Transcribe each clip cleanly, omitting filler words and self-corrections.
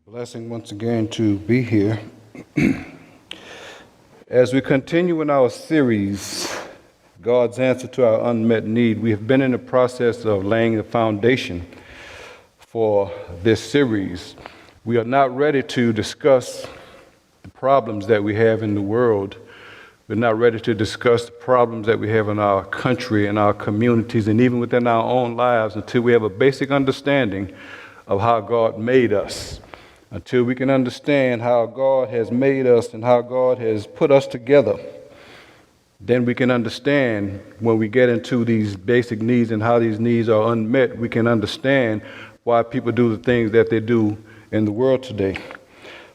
Blessing once again to be here. As we continue in our series, God's Answer to Our Unmet Need, we have been in the process of laying the foundation for this series. We are not ready to discuss the problems that we have in the world. We're not ready to discuss the problems that we have in our country and our communities and even within our own lives until we have a basic understanding of how God made us. Until we can understand how God has made us and how God has put us together, then we can understand when we get into these basic needs and how these needs are unmet, we can understand why people do the things that they do in the world today.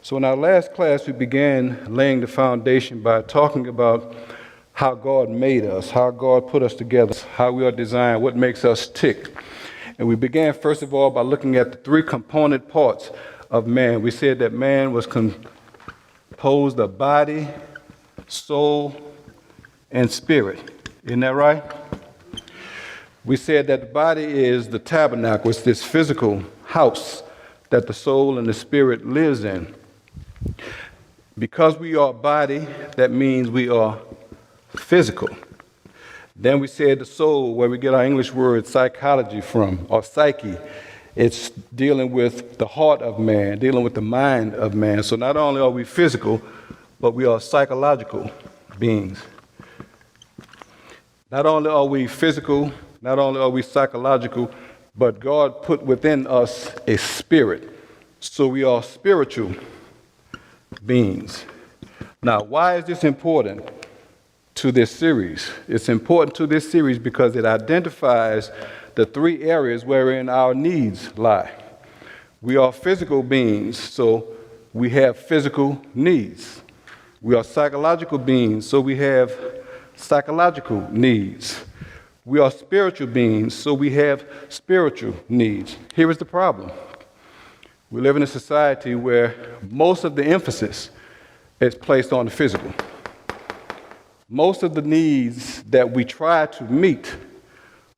So in our last class, we began laying the foundation by talking about how God made us, how God put us together, how we are designed, what makes us tick. And we began, first of all, by looking at the three component parts of man. We said that man was composed of body, soul, and spirit. Isn't that right? We said that the body is the tabernacle. It's this physical house that the soul and the spirit lives in. Because we are body, that means we are physical. Then we said the soul, where we get our English word psychology from, or psyche. It's dealing with the heart of man, dealing with the mind of man. So not only are we physical, but we are psychological beings. Not only are we physical, not only are we psychological, but God put within us a spirit. So we are spiritual beings. Now, why is this important to this series? It's important to this series because it identifies the three areas wherein our needs lie. We are physical beings, so we have physical needs. We are psychological beings, so we have psychological needs. We are spiritual beings, so we have spiritual needs. Here is the problem. We live in a society where most of the emphasis is placed on the physical. Most of the needs that we try to meet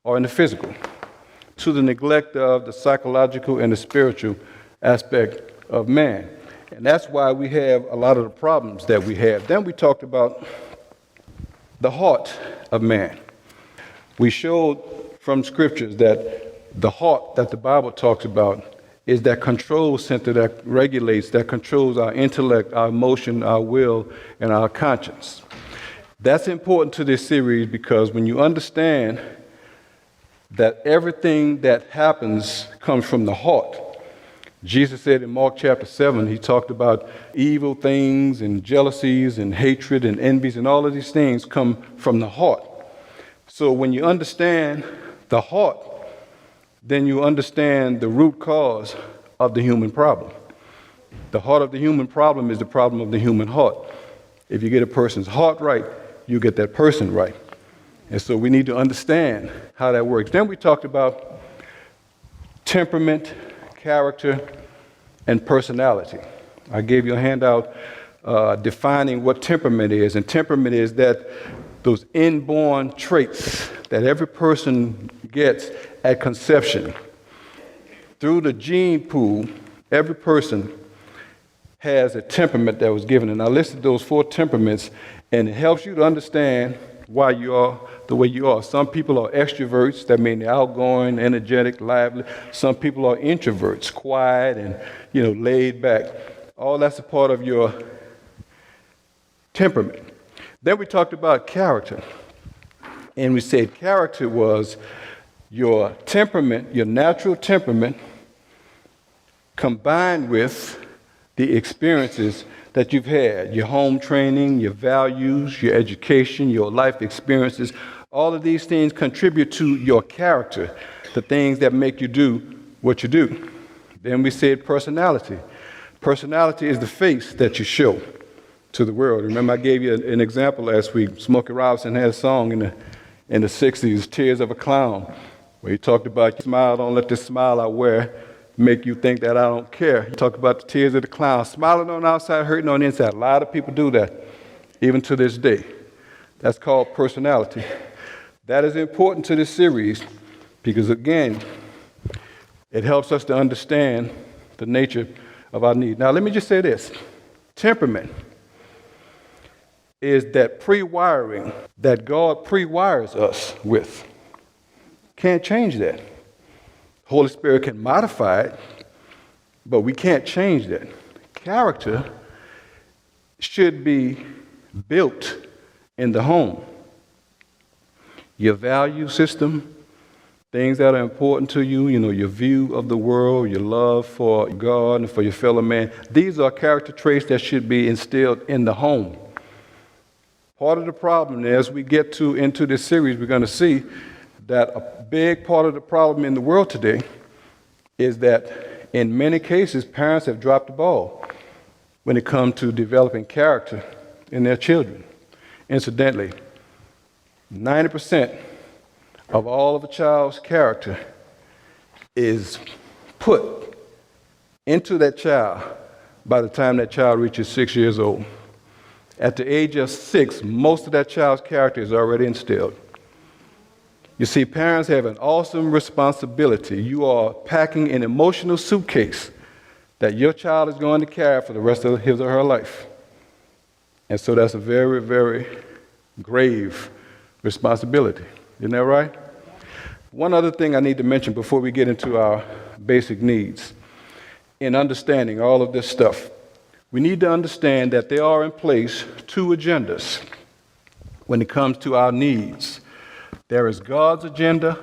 are in the physical, to the neglect of the psychological and the spiritual aspect of man. And that's why we have a lot of the problems that we have. Then we talked about the heart of man. We showed from scriptures that the heart that the Bible talks about is that control center that regulates, that controls our intellect, our emotion, our will, and our conscience. That's important to this series because when you understand that everything that happens comes from the heart. Jesus said in Mark chapter 7, he talked about evil things and jealousies and hatred and envies and all of these things come from the heart. So when you understand the heart, then you understand the root cause of the human problem. The heart of the human problem is the problem of the human heart. If you get a person's heart right, you get that person right. And so we need to understand how that works. Then we talked about temperament, character, and personality. I gave you a handout defining what temperament is. And temperament is that those inborn traits that every person gets at conception. Through the gene pool, every person has a temperament that was given. And I listed those 4 temperaments, and it helps you to understand why you are the way you are. Some people are extroverts, that means they're outgoing, energetic, lively. Some people are introverts, quiet and, laid back. All that's a part of your temperament. Then we talked about character. And we said character was your temperament, your natural temperament, combined with the experiences that you've had, your home training, your values, your education, your life experiences. All of these things contribute to your character, the things that make you do what you do. Then we said personality. Personality is the face that you show to the world. Remember, I gave you an example last week. Smokey Robinson had a song in the 60s, Tears of a Clown, where he talked about, smile, don't let this smile I wear make you think that I don't care. He talked about the tears of the clown, smiling on the outside, hurting on the inside. A lot of people do that, even to this day. That's called personality. That is important to this series because, again, it helps us to understand the nature of our needs. Now, let me just say this. Temperament is that pre-wiring that God pre-wires us with. Can't change that. Holy Spirit can modify it, but we can't change that. Character should be built in the home. Your value system, things that are important to you, your view of the world, your love for God and for your fellow man, these are character traits that should be instilled in the home. Part of the problem, as we get into this series, we're going to see that a big part of the problem in the world today is that in many cases, parents have dropped the ball when it comes to developing character in their children. Incidentally, 90% of all of a child's character is put into that child by the time that child reaches 6 years old. At the age of 6, most of that child's character is already instilled. You see, parents have an awesome responsibility. You are packing an emotional suitcase that your child is going to carry for the rest of his or her life. And so that's a very, very grave responsibility. Isn't that right? One other thing I need to mention before we get into our basic needs. In understanding all of this stuff, we need to understand that there are in place two agendas when it comes to our needs. There is God's agenda,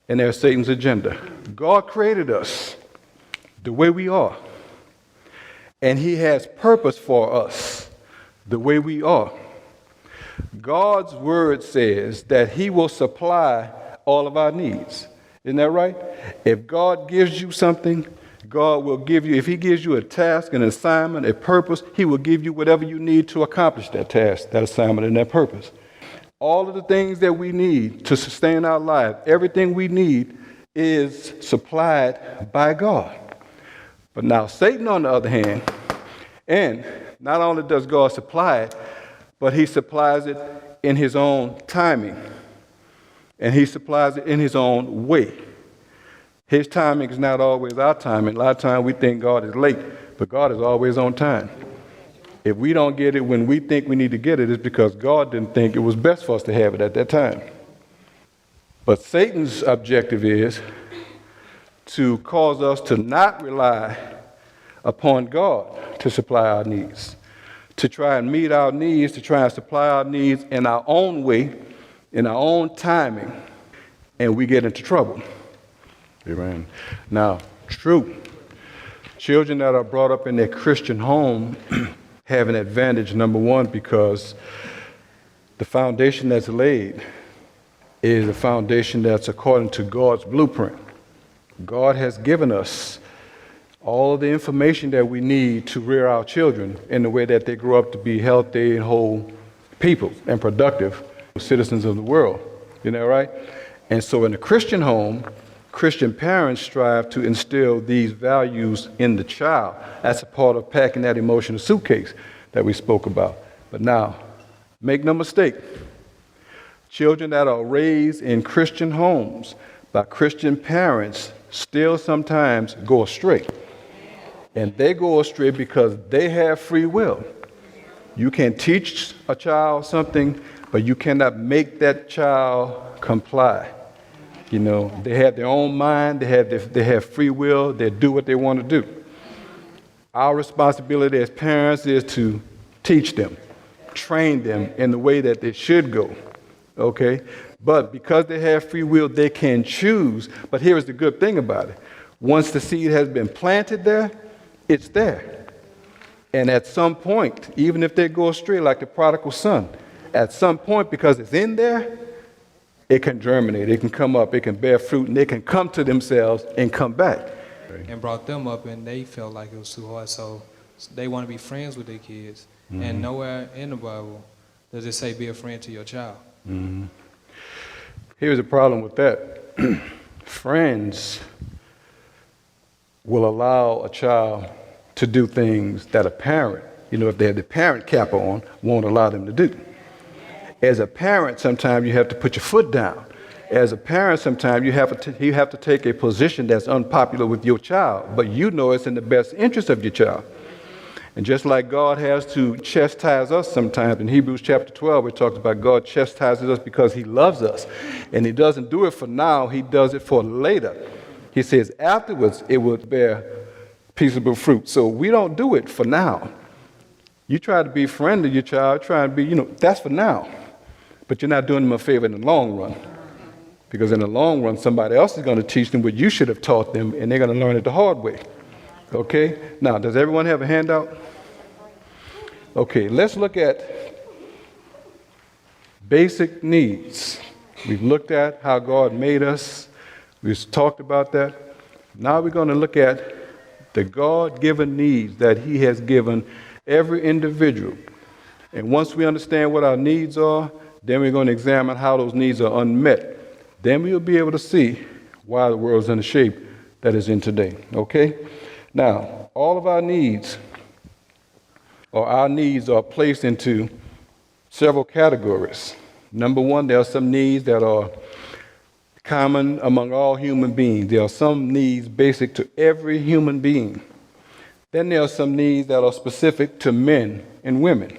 and there's Satan's agenda. God created us the way we are, and He has purpose for us the way we are. God's word says that He will supply all of our needs. Isn't that right? If God gives you something, God will give you, if He gives you a task, an assignment, a purpose, He will give you whatever you need to accomplish that task, that assignment, and that purpose. All of the things that we need to sustain our life, everything we need is supplied by God. But now Satan, on the other hand, and not only does God supply it, but he supplies it in his own timing. And he supplies it in his own way. His timing is not always our timing. A lot of times we think God is late, but God is always on time. If we don't get it when we think we need to get it, it's because God didn't think it was best for us to have it at that time. But Satan's objective is to cause us to not rely upon God to supply our needs, to try and meet our needs, to try and supply our needs in our own way, in our own timing, and we get into trouble. Amen. Now, true, children that are brought up in their Christian home have an advantage, number one, because the foundation that's laid is a foundation that's according to God's blueprint. God has given us all of the information that we need to rear our children in the way that they grow up to be healthy and whole people and productive citizens of the world. You know, right? And so in a Christian home, Christian parents strive to instill these values in the child. That's a part of packing that emotional suitcase that we spoke about. But now, make no mistake, children that are raised in Christian homes by Christian parents still sometimes go astray. And they go astray because they have free will. You can teach a child something, but you cannot make that child comply. You know, they have their own mind, they have free will, they do what they want to do. Our responsibility as parents is to teach them, train them in the way that they should go, okay? But because they have free will, they can choose. But here's the good thing about it. Once the seed has been planted there, it's there. And at some point, even if they go astray like the prodigal son, at some point, because it's in there, it can germinate, it can come up, it can bear fruit, and they can come to themselves and come back. And brought them up, and they felt like it was too hard, so they want to be friends with their kids. Mm-hmm. And nowhere in the Bible does it say be a friend to your child. Mm-hmm. Here's the problem with that. Friends will allow a child to do things that a parent, if they have the parent cap on, won't allow them to do. As a parent, sometimes you have to put your foot down As a parent, sometimes you have to take a position that's unpopular with your child, but you know it's in the best interest of your child. And just like God has to chastise us sometimes, in Hebrews chapter 12, it talks about God chastises us because he loves us. And he doesn't do it for now, he does it for later. He says afterwards it will bear peaceable fruit. So we don't do it for now. You try to be friendly to your child, try to be, that's for now. But you're not doing them a favor in the long run. Because in the long run, somebody else is going to teach them what you should have taught them, and they're going to learn it the hard way. Okay? Now, does everyone have a handout? Okay, let's look at basic needs. We've looked at how God made us. We've talked about that. Now we're going to look at the God-given needs that he has given every individual. And once we understand what our needs are, then we're going to examine how those needs are unmet. Then we'll be able to see why the world's in the shape that it's in today. Okay? Now, all of our needs are placed into several categories. Number one, there are some needs that are common among all human beings. There are some needs basic to every human being. Then there are some needs that are specific to men and women.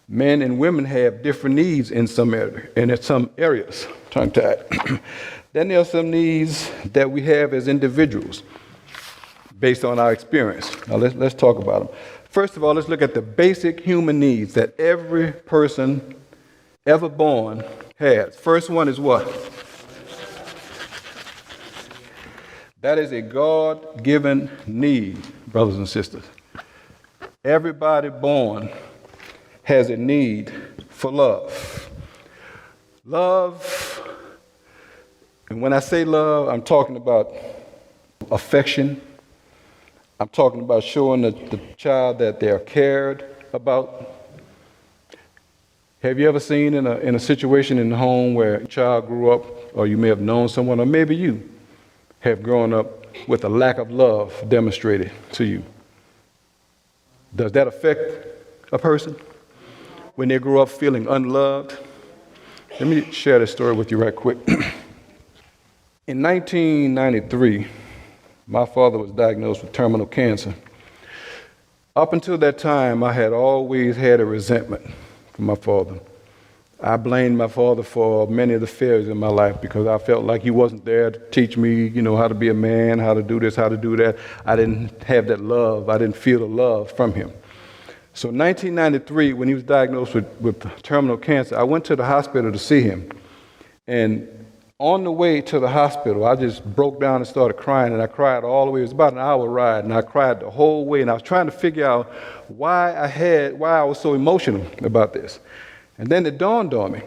Men and women have different needs in some areas. Tongue-tied. Then there are some needs that we have as individuals based on our experience. Now let's talk about them. First of all, let's look at the basic human needs that every person ever born has. First one is what? That is a God-given need, brothers and sisters. Everybody born has a need for love. Love, and when I say love, I'm talking about affection. I'm talking about showing the child that they're cared about. Have you ever seen in a situation in the home where a child grew up, or you may have known someone, or maybe you have grown up with a lack of love demonstrated to you? Does that affect a person when they grow up feeling unloved? Let me share this story with you right quick. In 1993, my father was diagnosed with terminal cancer. Up until that time, I had always had a resentment for my father. I blamed my father for many of the failures in my life because I felt like he wasn't there to teach me, how to be a man, how to do this, how to do that. I didn't have that love. I didn't feel the love from him. So in 1993, when he was diagnosed with terminal cancer, I went to the hospital to see him. And on the way to the hospital, I just broke down and started crying, and I cried all the way. It was about an hour ride, and I cried the whole way, and I was trying to figure out why I was so emotional about this. And then it dawned on me.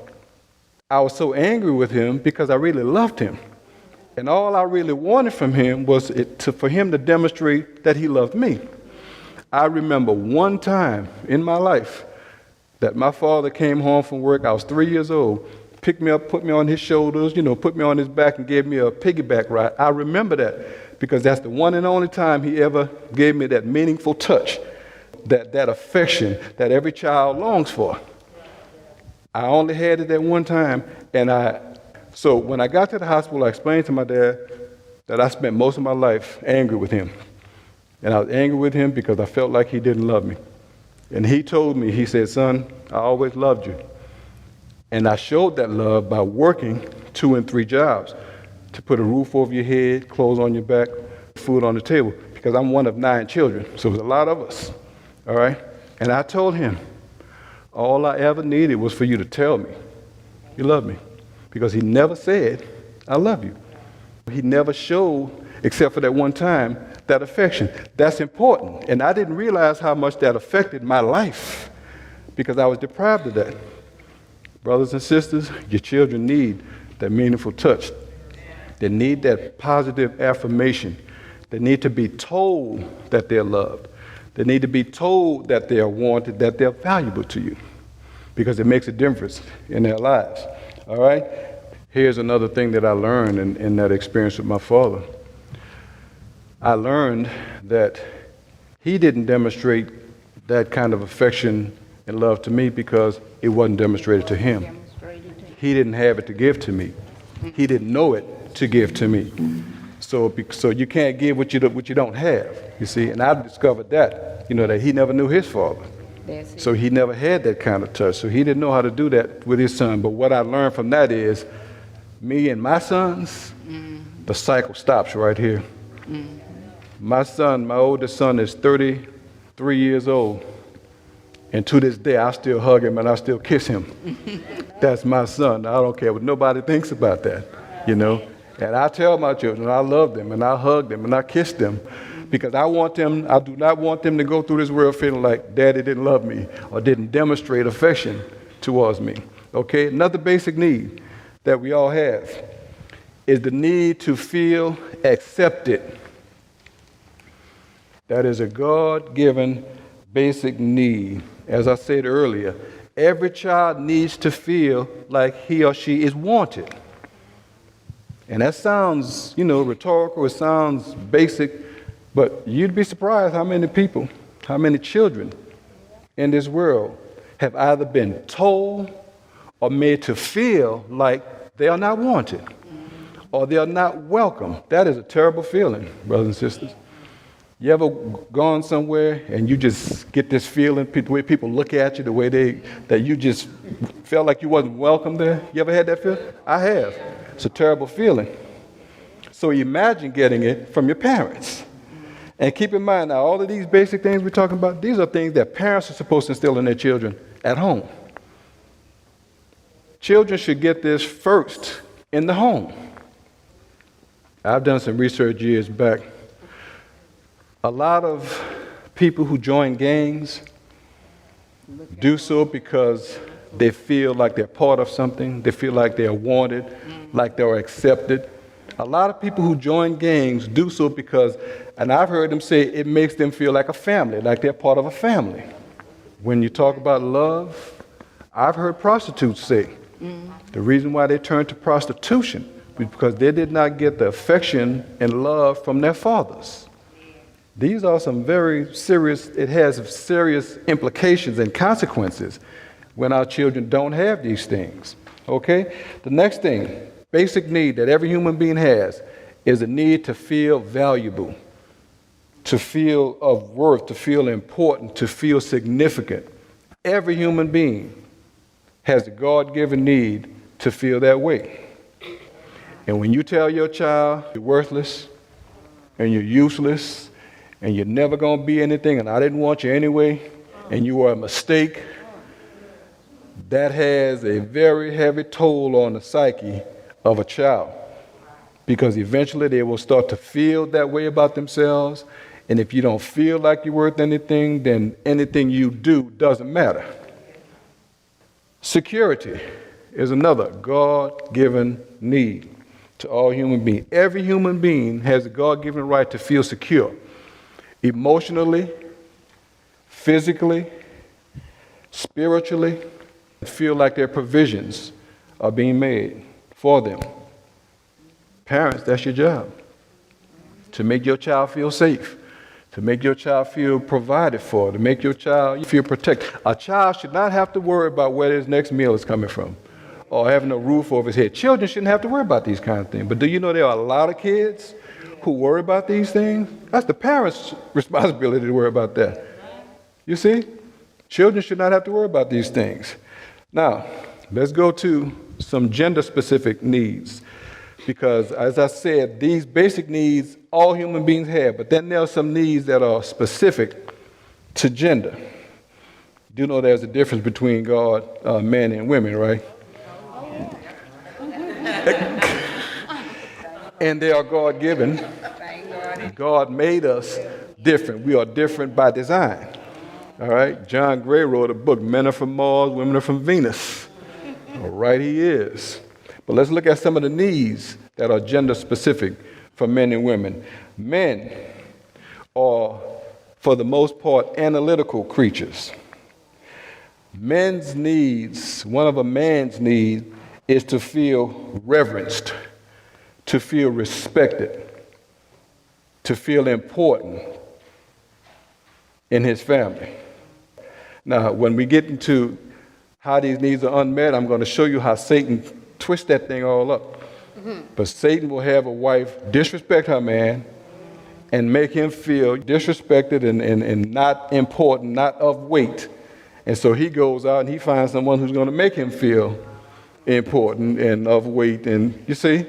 I was so angry with him because I really loved him. And all I really wanted from him was for him to demonstrate that he loved me. I remember one time in my life that my father came home from work. I was 3 years old. Picked me up, put me on his shoulders, put me on his back and gave me a piggyback ride. I remember that because that's the one and only time he ever gave me that meaningful touch, that affection that every child longs for. I only had it that one time, so when I got to the hospital, I explained to my dad that I spent most of my life angry with him. And I was angry with him because I felt like he didn't love me. And he told me, he said, "Son, I always loved you." And I showed that love by working 2 and 3 jobs to put a roof over your head, clothes on your back, food on the table, because I'm one of 9 children. So it was a lot of us, all right? And I told him, all I ever needed was for you to tell me you love me, because he never said, "I love you." He never showed, except for that one time, that affection. That's important. And I didn't realize how much that affected my life because I was deprived of that. Brothers and sisters, your children need that meaningful touch. They need that positive affirmation. They need to be told that they're loved. They need to be told that they are wanted, that they're valuable to you, because it makes a difference in their lives. All right? Here's another thing that I learned in that experience with my father. I learned that he didn't demonstrate that kind of affection and love to me because it wasn't demonstrated to him. He didn't have it to give to me. He didn't know it to give to me. So you can't give what you don't have, you see. And I discovered that, that he never knew his father. That's it. So he never had that kind of touch. So he didn't know how to do that with his son. But what I learned from that is, me and my sons, the cycle stops right here. My oldest son is 33 years old. And to this day, I still hug him and I still kiss him. That's my son. I don't care what nobody thinks about that, And I tell my children I love them and I hug them and I kiss them because I do not want them to go through this world feeling like daddy didn't love me or didn't demonstrate affection towards me. Okay? Another basic need that we all have is the need to feel accepted. That is a God-given basic need. As I said earlier, every child needs to feel like he or she is wanted. And that sounds, rhetorical, it sounds basic, but you'd be surprised how many children in this world have either been told or made to feel like they are not wanted or they are not welcome. That is a terrible feeling, brothers and sisters. You ever gone somewhere and you just get this feeling, the way people look at you, the way that you just felt like you wasn't welcome there? You ever had that feeling? I have. It's a terrible feeling. So imagine getting it from your parents. And keep in mind now, all of these basic things we're talking about, these are things that parents are supposed to instill in their children at home. Children should get this first in the home. I've done some research years back. A lot of people who join gangs do so because they feel like they're part of something. They feel like they're wanted, like they're accepted. A lot of people who join gangs do so because, and I've heard them say, it makes them feel like a family, like they're part of a family. When you talk about love, I've heard prostitutes say the reason why they turned to prostitution was because they did not get the affection and love from their fathers. These are some very serious, it has serious implications and consequences when our children don't have these things, okay? The next thing, basic need that every human being has is a need to feel valuable, to feel of worth, to feel important, to feel significant. Every human being has a God-given need to feel that way. And when you tell your child you're worthless and you're useless and you're never going to be anything, and I didn't want you anyway, and you were a mistake, that has a very heavy toll on the psyche of a child, because eventually they will start to feel that way about themselves, and if you don't feel like you're worth anything, then anything you do doesn't matter. Security is another God-given need to all human beings. Every human being has a God-given right to feel secure. Emotionally, physically, spiritually, feel like their provisions are being made for them. Parents, that's your job. To make your child feel safe, to make your child feel provided for, to make your child feel protected. A child should not have to worry about where his next meal is coming from or having a roof over his head. Children shouldn't have to worry about these kind of things. But do you know there are a lot of kids who worry about these things? That's the parents' responsibility to worry about that. You see? Children should not have to worry about these things. Now, let's go to some gender-specific needs. Because, as I said, these basic needs all human beings have, but then there are some needs that are specific to gender. You know there's a difference between God, men, and women, right? And they are God-given. God made us different. We are different by design. All right? John Gray wrote a book, Men Are From Mars, Women Are From Venus. All right, he is. But let's look at some of the needs that are gender-specific for men and women. Men are, for the most part, analytical creatures. Men's needs, one of a man's needs, is to feel reverenced, to feel respected, to feel important in his family. Now, when we get into how these needs are unmet, I'm going to show you how Satan twists that thing all up. But Satan will have a wife disrespect her man and make him feel disrespected and not important, not of weight. And so he goes out and he finds someone who's going to make him feel important and of weight. And you see,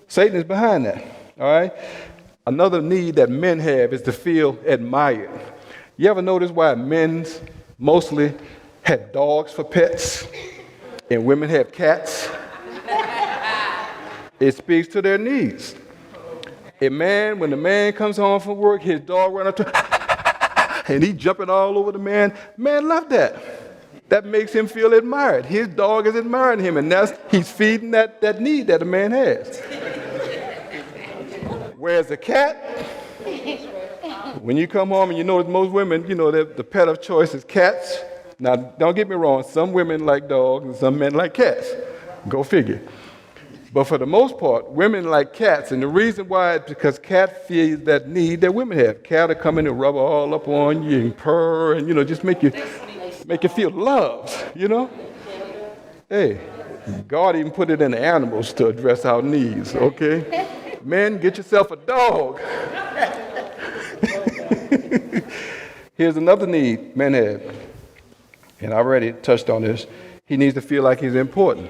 Satan is behind that, all right? Another need that men have is to feel admired. You ever notice why men mostly have dogs for pets and women have cats? It speaks to their needs. When the man comes home from work, his dog runs up to and he jumping all over the man. Man love that. That makes him feel admired. His dog is admiring him, and he's feeding that need that a man has. Whereas a cat, when you come home and you notice most women, the pet of choice is cats. Now, don't get me wrong, some women like dogs and some men like cats. Go figure. But for the most part, women like cats, and the reason why is because cat feeds that need that women have. Cat will come in and rub all up on you and purr and, just make you feel loved, Hey, God even put it in the animals to address our needs, okay? Men, get yourself a dog. Here's another need men have, and I already touched on this. He needs to feel like he's important,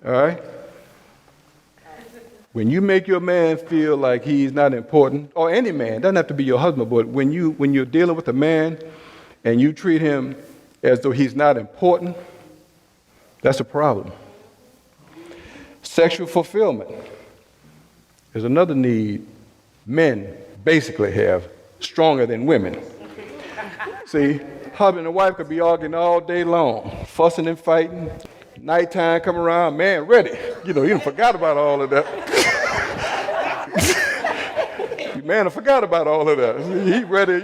all right? When you make your man feel like he's not important, or any man, doesn't have to be your husband, but when you're dealing with a man and you treat him as though he's not important, that's a problem. Sexual fulfillment is another need men basically have, stronger than women. See, husband and wife could be arguing all day long, fussing and fighting. Nighttime come around, man ready. You done forgot about all of that. Man, I forgot about all of that. He ready,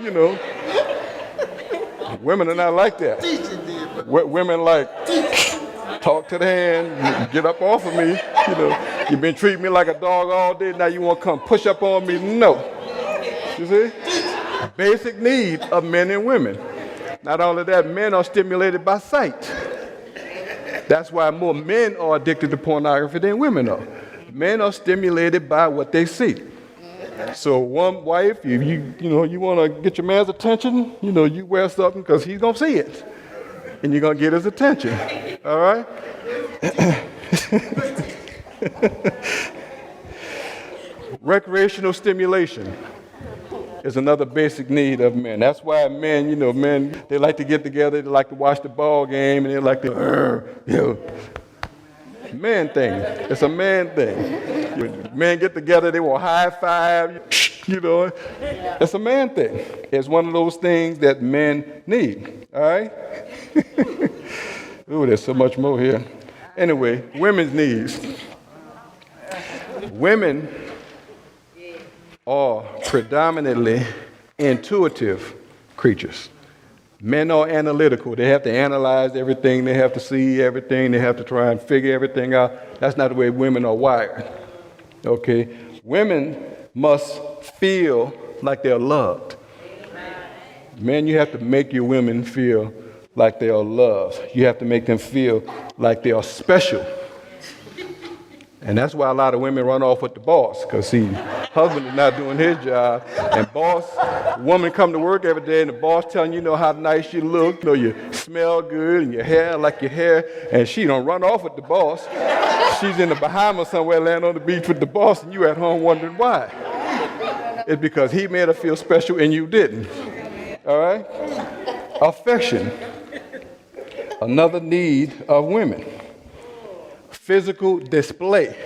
Women are not like that. Women like, talk to the hand, get up off of me. You've been treating me like a dog all day, now you want to come push up on me? No. You see? Basic need of men and women. Not only that, men are stimulated by sight. That's why more men are addicted to pornography than women are. Men are stimulated by what they see. So one wife, if you want to get your man's attention, you wear something because he's going to see it. And you're going to get his attention. All right? Recreational stimulation is another basic need of men. That's why men, they like to get together, they like to watch the ball game, and they like to, man thing. It's a man thing. When men get together, they want high five, It's a man thing. It's one of those things that men need, all right? Ooh, there's so much more here. Anyway, women's needs. Women are predominantly intuitive creatures. Men are analytical. They have to analyze everything. They have to see everything. They have to try and figure everything out. That's not the way women are wired. Okay? Women must feel like they're loved. Men, you have to make your women feel like they are loved. You have to make them feel like they are special. And that's why a lot of women run off with the boss, because husband is not doing his job, and woman come to work every day, and the boss telling you how nice you look, you smell good, and your hair like your hair, and she don't run off with the boss. She's in the Bahamas somewhere, laying on the beach with the boss, and you at home wondering why. It's because he made her feel special and you didn't. All right? Affection, another need of women. Physical display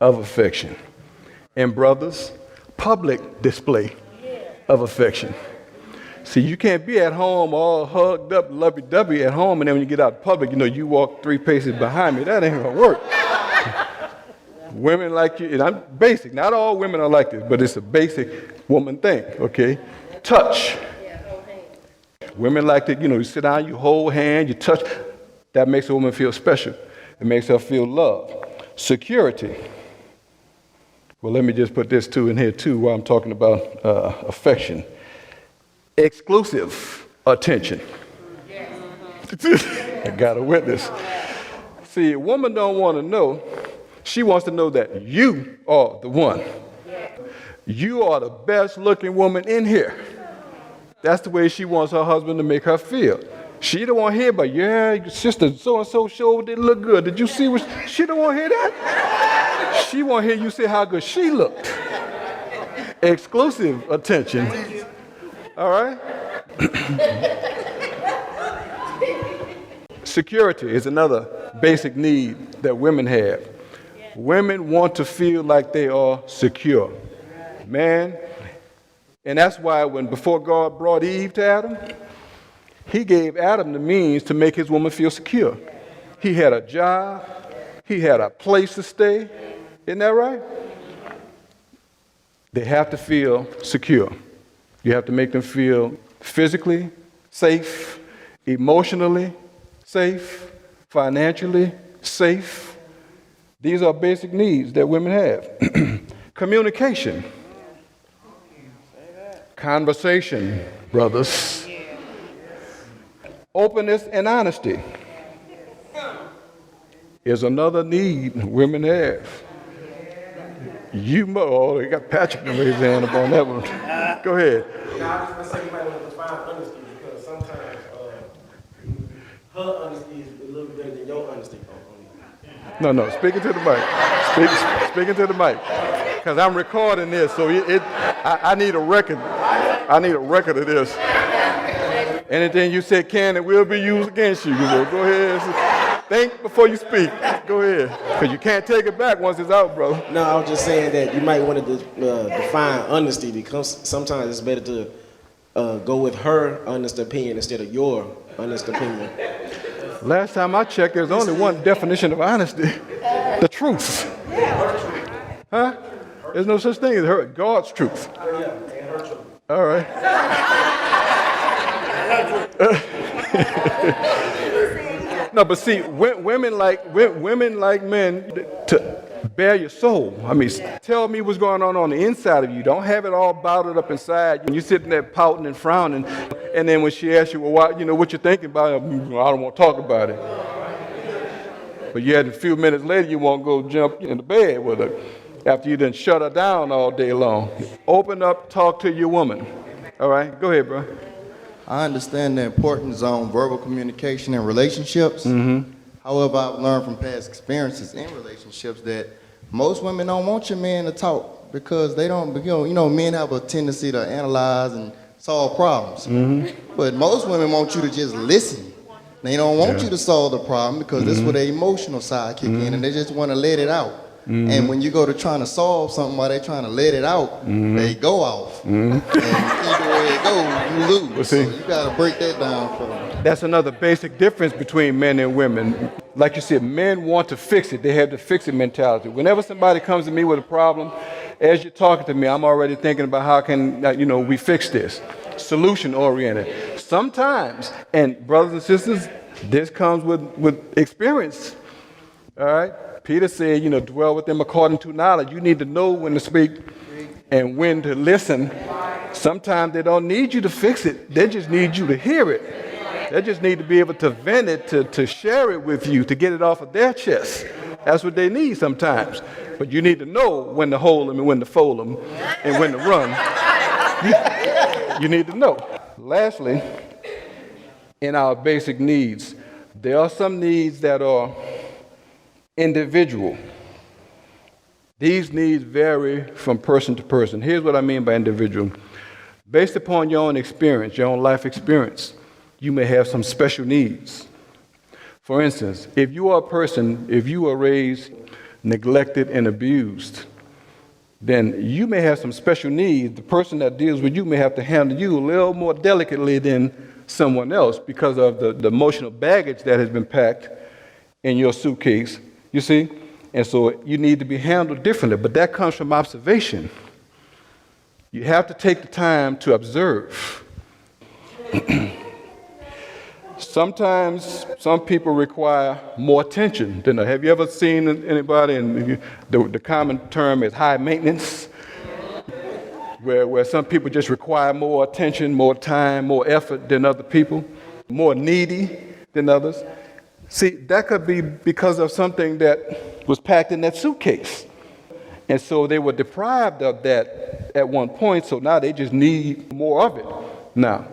of affection. And brothers, public display of affection. See, you can't be at home all hugged up, lovey-dovey at home, and then when you get out in public, you walk 3 paces behind me. That ain't gonna work. Women like you, and I'm basic. Not all women are like this, but it's a basic woman thing, okay? Touch. Women like to, you sit down, you hold hands, you touch. That makes a woman feel special. It makes her feel loved. Security. Well, let me just put this in here too while I'm talking about affection. Exclusive attention. I got a witness. See, a woman don't want to know She wants to know that you are the one. You are the best looking woman in here. That's the way she wants her husband to make her feel. She don't want to hear about, yeah, your sister so-and-so sure didn't look good. Did you see what? She don't want to hear that. She want to hear you say how good she looked. Exclusive attention. All right? Security is another basic need that women have. Women want to feel like they are secure. Man, and that's why before God brought Eve to Adam, he gave Adam the means to make his woman feel secure. He had a job. He had a place to stay. Isn't that right? They have to feel secure. You have to make them feel physically safe, emotionally safe, financially safe. These are basic needs that women have. Communication. Conversation, brothers. Openness and honesty is another need women have. They got Patrick to raise his hand up on that one. Go ahead. I was going to say you might want to define honesty because sometimes her honesty is a little better than your honesty. No, speaking to the mic. Speaking to the mic. Because I'm recording this, so I need a record. I need a record of this. Anything you say can and will be used against you. So go ahead. Think before you speak. Go ahead. Because you can't take it back once it's out, bro. No, I was just saying that you might want to define honesty because sometimes it's better to go with her honest opinion instead of your honest opinion. Last time I checked, there's only one definition of honesty. The truth. Huh? There's no such thing as God's truth. All right. No, but see, women like men to bare your soul. I mean, tell me what's going on the inside of you. Don't have it all bottled up inside. When you're sitting there pouting and frowning, and then when she asks you, well, what you're thinking about, I don't want to talk about it. But yet, a few minutes later, you won't go jump in the bed with her after you done shut her down all day long. Open up, talk to your woman. All right, go ahead, bro. I understand the importance on verbal communication in relationships. Mm-hmm. However, I've learned from past experiences in relationships that most women don't want your man to talk because they don't, men have a tendency to analyze and solve problems. Mm-hmm. But most women want you to just listen. They don't want you to solve the problem because that's where the emotional side kick in and they just want to let it out. And when you go to trying to solve something while they're trying to let it out, they go off. And either way it goes, you lose. Well, see, so you got to break that down for them. That's another basic difference between men and women. Like you said, men want to fix it. They have the fix-it mentality. Whenever somebody comes to me with a problem, as you're talking to me, I'm already thinking about how can, we fix this. Solution-oriented. Sometimes, and brothers and sisters, this comes with experience. All right? Peter said, dwell with them according to knowledge. You need to know when to speak and when to listen. Sometimes they don't need you to fix it. They just need you to hear it. They just need to be able to vent it, to share it with you, to get it off of their chest. That's what they need sometimes. But you need to know when to hold them and when to fold them and when to run. You need to know. Lastly, in our basic needs, there are some needs that are individual. These needs vary from person to person. Here's what I mean by individual. Based upon your own experience, your own life experience, you may have some special needs. For instance, if you were raised neglected and abused, then you may have some special needs. The person that deals with you may have to handle you a little more delicately than someone else because of the emotional baggage that has been packed in your suitcase. You see? And so you need to be handled differently, but that comes from observation. You have to take the time to observe. Sometimes some people require more attention than others. Have you ever seen anybody, and the common term is high maintenance, where some people just require more attention, more time, more effort than other people, more needy than others? See, that could be because of something that was packed in that suitcase. And so they were deprived of that at one point, so now they just need more of it now.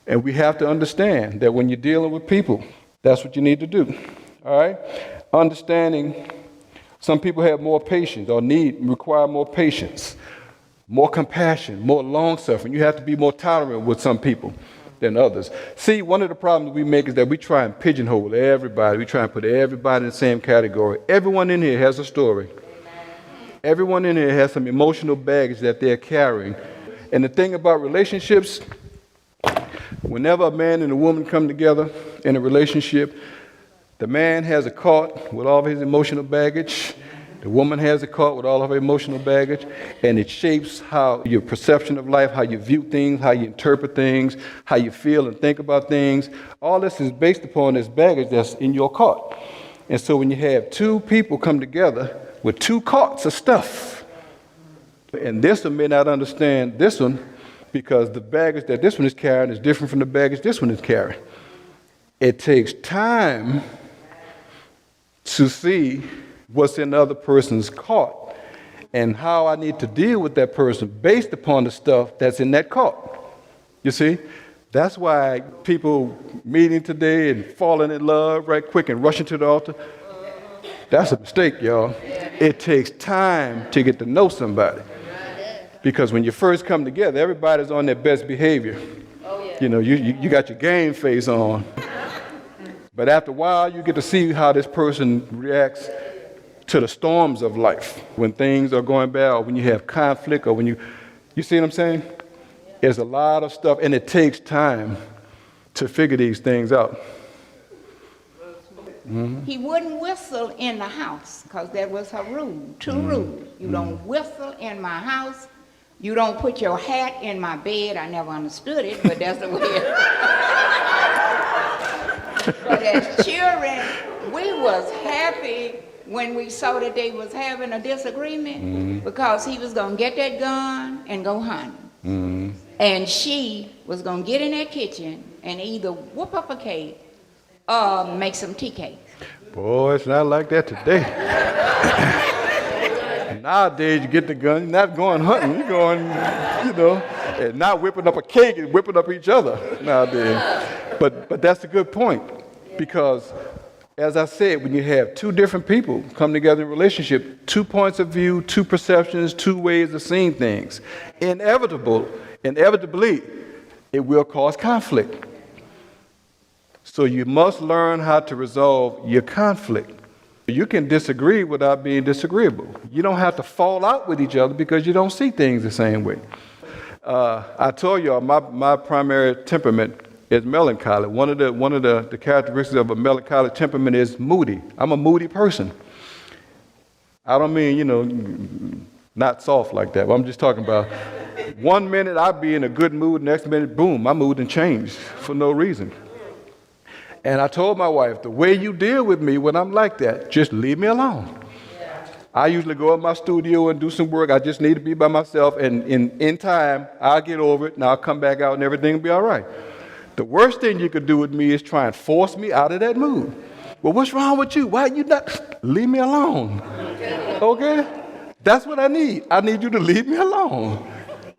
And we have to understand that when you're dealing with people, that's what you need to do. All right? Understanding some people have more patience or require more patience, more compassion, more long-suffering. You have to be more tolerant with some people than others. See, one of the problems we make is that we try and pigeonhole everybody. We try and put everybody in the same category. Everyone in here has a story. Everyone in here has some emotional baggage that they're carrying. And the thing about relationships, whenever a man and a woman come together in a relationship, the man has a cart with all of his emotional baggage. The woman has a cart with all of her emotional baggage. And it shapes how your perception of life, how you view things, how you interpret things, how you feel and think about things. All this is based upon this baggage that's in your cart. And so when you have two people come together with two carts of stuff, and this one may not understand this one because the baggage that this one is carrying is different from the baggage this one is carrying. It takes time to see what's in the other person's cart and how I need to deal with that person based upon the stuff that's in that cart. You see? That's why people meeting today and falling in love right quick and rushing to the altar, that's a mistake, y'all. It takes time to get to know somebody. Because when you first come together, everybody's on their best behavior. You know, you got your game face on. But after a while, you get to see how this person reacts to the storms of life. When things are going bad, or when you have conflict, or when you see what I'm saying? There's a lot of stuff, and it takes time to figure these things out. Mm-hmm. He wouldn't whistle in the house because that was her rule, two rules. You don't whistle in my house. You don't put your hat in my bed. I never understood it, but that's the way it is. But as children, we was happy when we saw that they was having a disagreement because he was going to get that gun and go hunting. And she was going to get in that kitchen and either whoop up a cake or make some tea cakes. Boy, it's not like that today. Nowadays, you get the gun, you're not going hunting, you're going, and not whipping up a cake and whipping up each other nowadays. But that's a good point, because as I said, when you have two different people come together in a relationship, 2 points of view, 2 perceptions, 2 ways of seeing things, inevitably, it will cause conflict. So you must learn how to resolve your conflict. You can disagree without being disagreeable. You don't have to fall out with each other because you don't see things the same way. I told y'all my primary temperament is melancholy. One of the characteristics of a melancholy temperament is moody. I'm a moody person. I don't mean, not soft like that, but I'm just talking about 1 minute I'll be in a good mood, next minute, boom, my mood done changed for no reason. And I told my wife, the way you deal with me when I'm like that, just leave me alone. I usually go in my studio and do some work. I just need to be by myself, and in time, I'll get over it, and I'll come back out, and everything will be all right. The worst thing you could do with me is try and force me out of that mood. Well, what's wrong with you? Why you not? Leave me alone. Okay? That's what I need. I need you to leave me alone.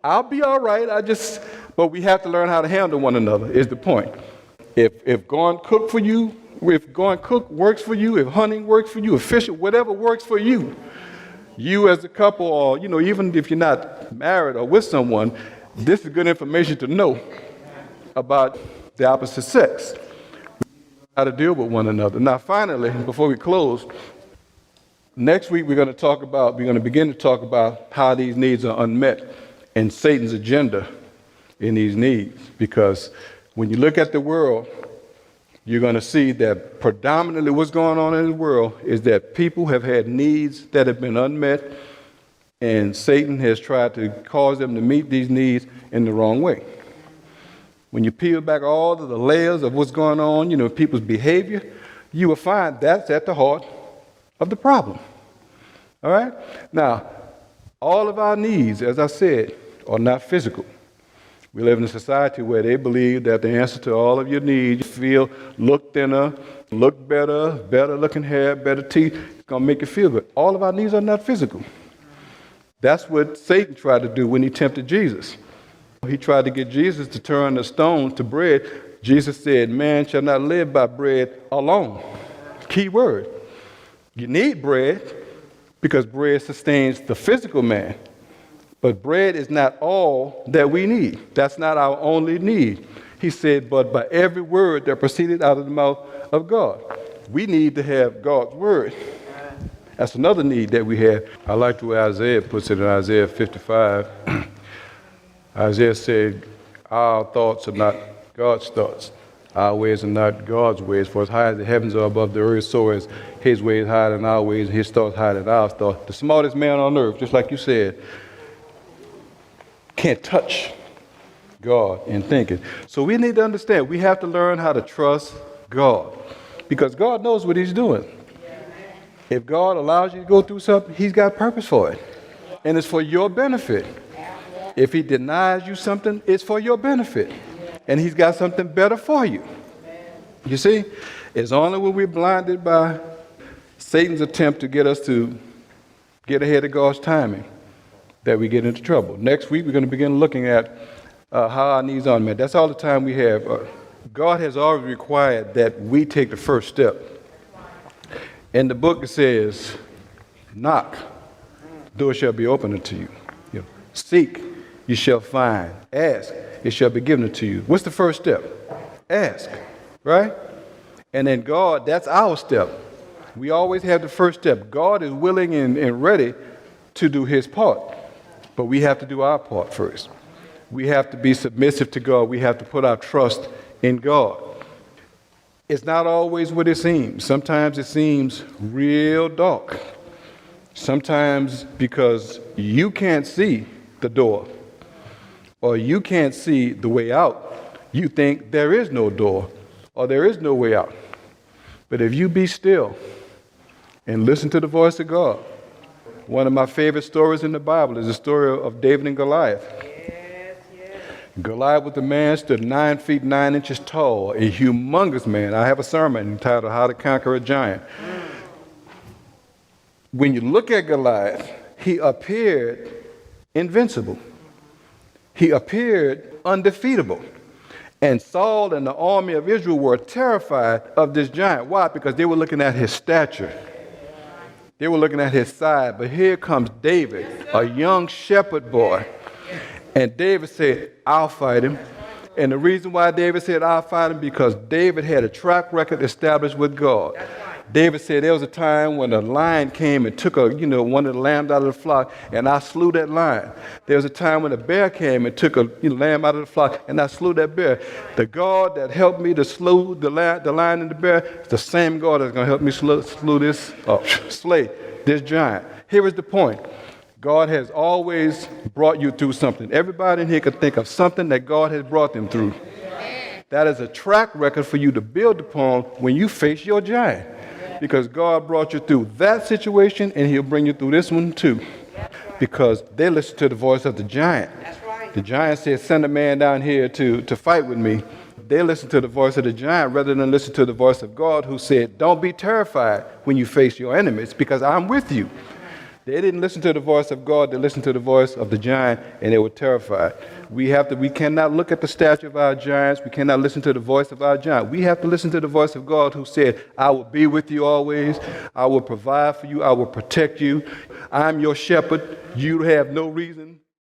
I'll be all right. But we have to learn how to handle one another, is the point. If going cook for you, if going cook works for you, if hunting works for you, if fishing, whatever works for you, you as a couple, or even if you're not married or with someone, this is good information to know about the opposite sex, how to deal with one another. Now, finally, before we close, next week we're going to begin to talk about how these needs are unmet and Satan's agenda in these needs, because when you look at the world, you're going to see that predominantly what's going on in the world is that people have had needs that have been unmet, and Satan has tried to cause them to meet these needs in the wrong way. When you peel back all of the layers of what's going on, people's behavior, you will find that's at the heart of the problem. All right? Now, all of our needs, as I said, are not physical. We live in a society where they believe that the answer to all of your needs, you feel, look thinner, look better, better looking hair, better teeth. It's going to make you feel good. All of our needs are not physical. That's what Satan tried to do when he tempted Jesus. He tried to get Jesus to turn the stone to bread. Jesus said, man shall not live by bread alone. Key word. You need bread because bread sustains the physical man. But bread is not all that we need. That's not our only need. He said, but by every word that proceeded out of the mouth of God. We need to have God's word. That's another need that we have. I like the way Isaiah puts it in Isaiah 55. Isaiah said, our thoughts are not God's thoughts. Our ways are not God's ways. For as high as the heavens are above the earth, so is his ways higher than our ways, and his thoughts higher than our thoughts. The smartest man on earth, just like you said, can't touch God in thinking. So we need to understand, we have to learn how to trust God. Because God knows what he's doing. If God allows you to go through something, he's got purpose for it. And it's for your benefit. If he denies you something, it's for your benefit. And he's got something better for you. You see, it's only when we're blinded by Satan's attempt to get us to get ahead of God's timing that we get into trouble. Next week, we're going to begin looking at how our needs are met. That's all the time we have. God has always required that we take the first step. In the book, it says, knock, door shall be opened unto you. Seek, you shall find. Ask, it shall be given unto you. What's the first step? Ask, right? And then God, that's our step. We always have the first step. God is willing and ready to do his part. But we have to do our part first. We have to be submissive to God. We have to put our trust in God. It's not always what it seems. Sometimes it seems real dark. Sometimes because you can't see the door or you can't see the way out, you think there is no door or there is no way out. But if you be still and listen to the voice of God, one of my favorite stories in the Bible is the story of David and Goliath. Goliath was a man stood 9 feet 9 inches tall, a humongous man. I have a sermon entitled How to Conquer a Giant. When you look at Goliath, he appeared invincible. He appeared undefeatable. And Saul and the army of Israel were terrified of this giant. Why? Because they were looking at his stature. They were looking at his side. But here comes David, a young shepherd boy. And David said, I'll fight him. And the reason why David said, I'll fight him, because David had a track record established with God. David said there was a time when a lion came and took one of the lambs out of the flock, and I slew that lion. There was a time when a bear came and took a lamb out of the flock, and I slew that bear. The God that helped me to slew the lion and the bear is the same God that's going to help me slay this giant. Here is the point. God has always brought you through something. Everybody in here can think of something that God has brought them through. That is a track record for you to build upon when you face your giant. Because God brought you through that situation, and he'll bring you through this one too. Because they listened to the voice of the giant. The giant said, send a man down here to fight with me. They listened to the voice of the giant rather than listen to the voice of God, who said, don't be terrified when you face your enemies, because I'm with you. They didn't listen to the voice of God. They listened to the voice of the giant, and they were terrified. We cannot look at the stature of our giants. We cannot listen to the voice of our giant. We have to listen to the voice of God, who said, I will be with you always. I will provide for you. I will protect you. I'm your shepherd. You have no reason